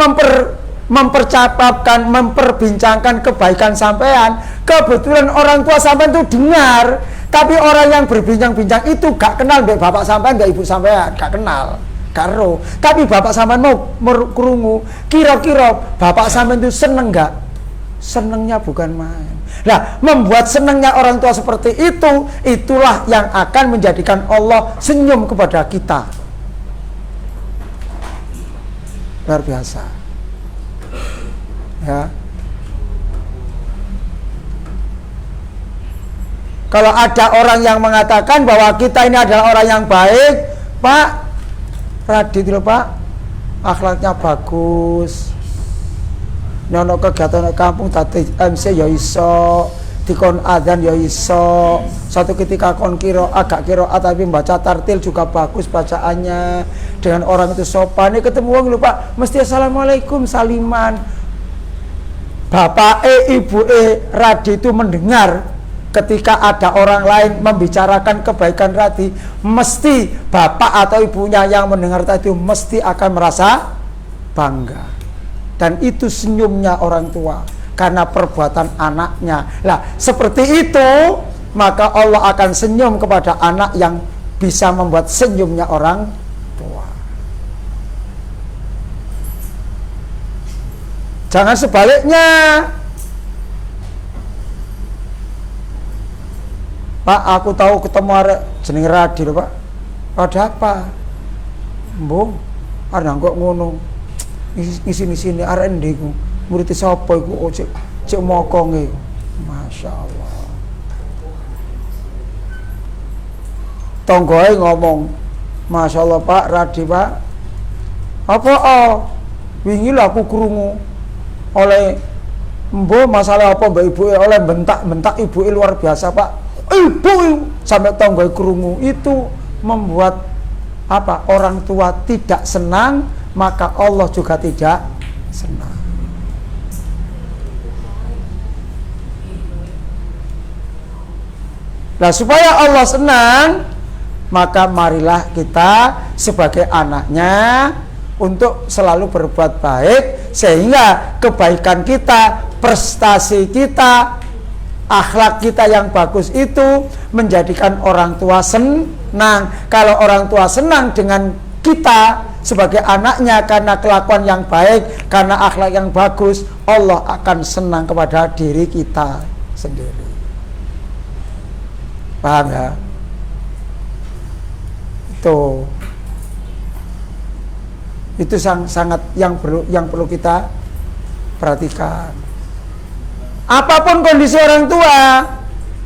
memperbincangkan kebaikan sampean, kebetulan orang tua sampean itu dengar, tapi orang yang berbincang-bincang itu gak kenal mbak bapak sampean, mbak ibu sampean, gak kenal. Karo, tapi bapak sampean mau merungu, kira-kira bapak sampean itu seneng gak? Senengnya bukan main. Nah, membuat senengnya orang tua seperti itu, itulah yang akan menjadikan Allah senyum kepada kita. Luar biasa. Ya. Kalau ada orang yang mengatakan bahwa kita ini adalah orang yang baik, Pak, Radit loh Pak, akhlaknya bagus. Nono kegiatan kampung tadi MC ya iso, dikon adzan ya iso. Satu ketika kon agak kiro tapi baca tartil juga bagus bacaannya, dengan orang itu sopan. Ini ketemu wong lho Pak, mesti assalamualaikum saliman. Bapak ibu Radi itu mendengar ketika ada orang lain membicarakan kebaikan tadi, mesti bapak atau ibunya yang mendengar tadi mesti akan merasa bangga. Dan itu senyumnya orang tua karena perbuatan anaknya. Lah, seperti itu, maka Allah akan senyum kepada anak yang bisa membuat senyumnya orang tua. Jangan sebaliknya. Pak, aku tahu ketemu arek jeneng Radi lho, Pak. Ada apa? Mbok, arek kok ngono. Ngisi-ngisini arek endi ku? Murid sapa iku? Oh, cek mokonge. Masyaallah. Tonggoe ngomong, Masyaallah Pak, Radi Pak. Apa wingi lho aku krungu oleh mbok masalah apa mbak ibu oleh bentak ibu luar biasa Pak. Ibu sampai tonggoe krungu, itu membuat apa? Orang tua tidak senang, maka Allah juga tidak senang. Nah, supaya Allah senang, maka marilah kita sebagai anaknya untuk selalu berbuat baik, sehingga kebaikan kita, prestasi kita, akhlak kita yang bagus itu menjadikan orang tua senang. Kalau orang tua senang dengan kita sebagai anaknya karena kelakuan yang baik, karena akhlak yang bagus, Allah akan senang kepada diri kita sendiri. Paham ya? Itu sangat yang perlu kita perhatikan. Apapun kondisi orang tua,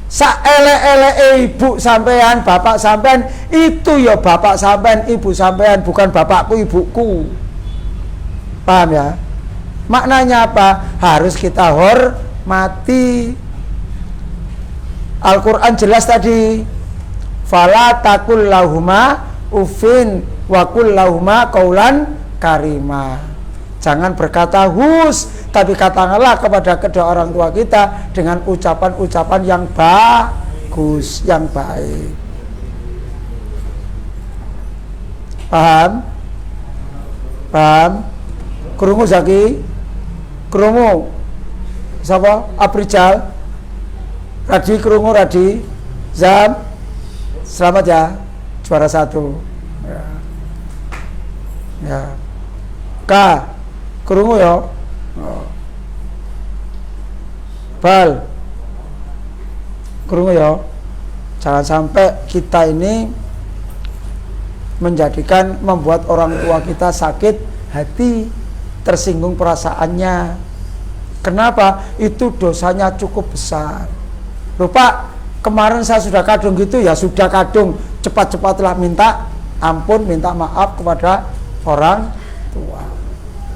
saelek-elek ibu sampean, bapak sampean, itu ya bapak sampean, ibu sampean, bukan bapakku, ibuku. Paham ya? Maknanya apa? Harus kita hormati. Al-Quran jelas tadi, fala takul lahuma ufin wa kul lahuma qaulan karima. Jangan berkata hus, tapi katakanlah kepada kedua orang tua kita dengan ucapan-ucapan yang bagus, yang baik. Paham? Paham? Krungu Zaki? Krungu? Siapa? Aprijal? Radi krungu Radi? Zam? Selamat ya, juara 1. Ya. Ya. K. Krungu ya. Bal. Krungu ya. Jangan sampai kita ini membuat orang tua kita sakit hati, tersinggung perasaannya. Kenapa? Itu dosanya cukup besar. Loh Pak, kemarin saya sudah kadung gitu, ya sudah kadung, cepat-cepatlah minta ampun, minta maaf kepada orang tua.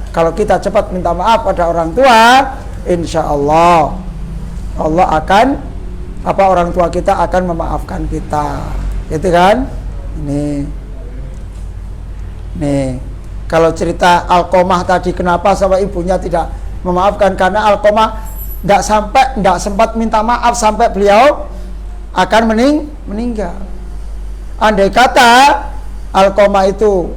Kalau kita cepat minta maaf pada orang tua, insya Allah akan orang tua kita akan memaafkan kita, gitu kan? Nih, kalau cerita Alqomah tadi, kenapa sama ibunya tidak memaafkan? Karena Alqomah tidak sempat minta maaf sampai beliau akan meninggal. Andai kata Alqomah itu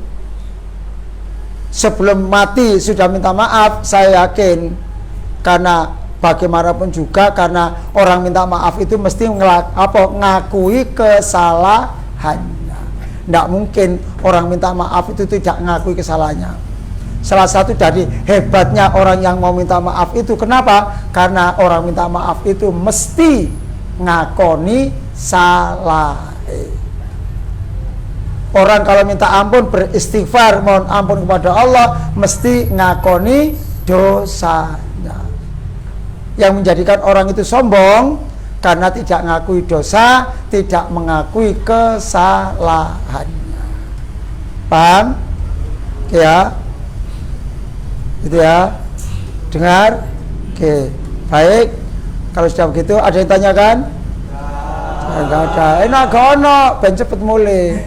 sebelum mati sudah minta maaf, saya yakin, karena bagaimanapun juga karena orang minta maaf itu mesti ngakui kesalahannya. Tidak mungkin orang minta maaf itu tidak ngakui kesalahannya. Salah satu dari hebatnya orang yang mau minta maaf itu, kenapa? Karena orang minta maaf itu mesti ngakoni salah. Orang kalau minta ampun, beristighfar, mohon ampun kepada Allah, mesti ngakoni dosanya. Yang menjadikan orang itu sombong karena tidak ngakui dosa, tidak mengakui kesalahannya. Paham? Ya, itu ya. Dengar? Oke, baik. Kalau sudah begitu, ada yang tanyakan? Enggak ada. Enak gono, ben cepet mulai.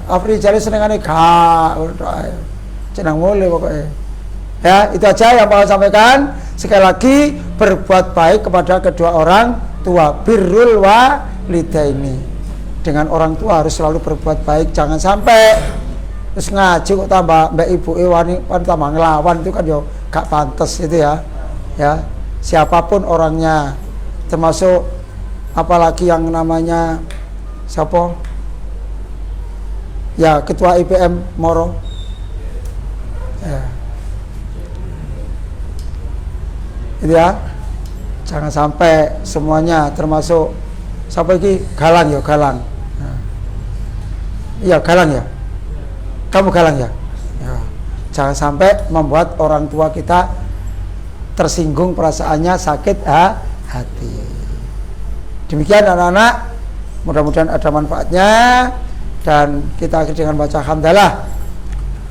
Afri jari senengane gak cenang mulai pokoknya. Ya, itu aja yang mau sampaikan. Sekali lagi, berbuat baik kepada kedua orang tua. Birrul walidaini, dengan orang tua harus selalu berbuat baik, jangan sampai terus ngaji kok tambah mbak ibu wani tambah ngelawan, itu kan yo gak pantas itu ya. Ya, siapapun orangnya, termasuk apalagi yang namanya siapa? Ya, ketua IPM Moro. Ya. Itu ya. Jangan sampai semuanya, termasuk siapa lagi? Galang ya, Galang. Iya, Galang ya. Kamu Galang ya? Ya. Jangan sampai membuat orang tua kita tersinggung, perasaannya sakit hati. Demikian anak-anak, mudah-mudahan ada manfaatnya, dan kita akhiri dengan baca hamdalah.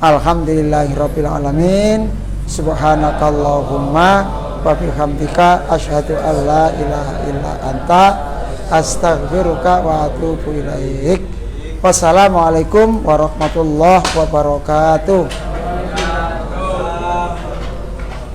Alhamdulillahirabbil alamin. Subhanakallahumma wa bihamdika asyhadu an la ilaha illa anta astaghfiruka wa atubu ilaik. Wassalamualaikum warahmatullahi wabarakatuh.